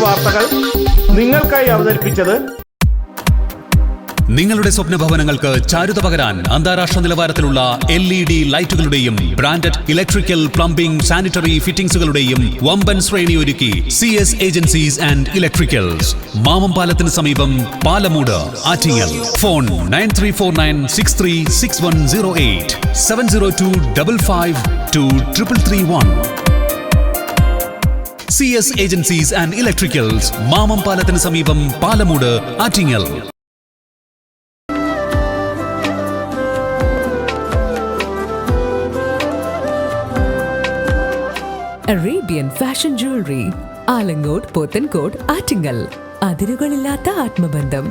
വാർത്തകൾ നിങ്ങൾക്കായി അവതരിപ്പിച്ചത് നിങ്ങളുടെ സ്വപ്ന ഭവനങ്ങൾക്ക് ചാരുത പകരാൻ അന്താരാഷ്ട്ര നിലവാരത്തിലുള്ള LED ലൈറ്റുകളുടെയും ബ്രാൻഡഡ് ഇലക്ട്രിക്കൽ, പ്ലംബിംഗ്, സാനിറ്ററി ഫിറ്റിംഗ്സുകളുടെയും വമ്പൻ ശ്രേണി ഒരുക്കി CS agencies and electricals. Mamam പാലത്തിന് സമീപം, Palamood, Attingal. Phone 9349636108 702552331. CS agencies and electricals, Mamam പാലത്തിന് സമീപം, Palamood, Attingal. Arabian fashion jewellery, Alangode, Pothencode, Attingal. അതിരുകളില്ലാത്ത ആത്മബന്ധം.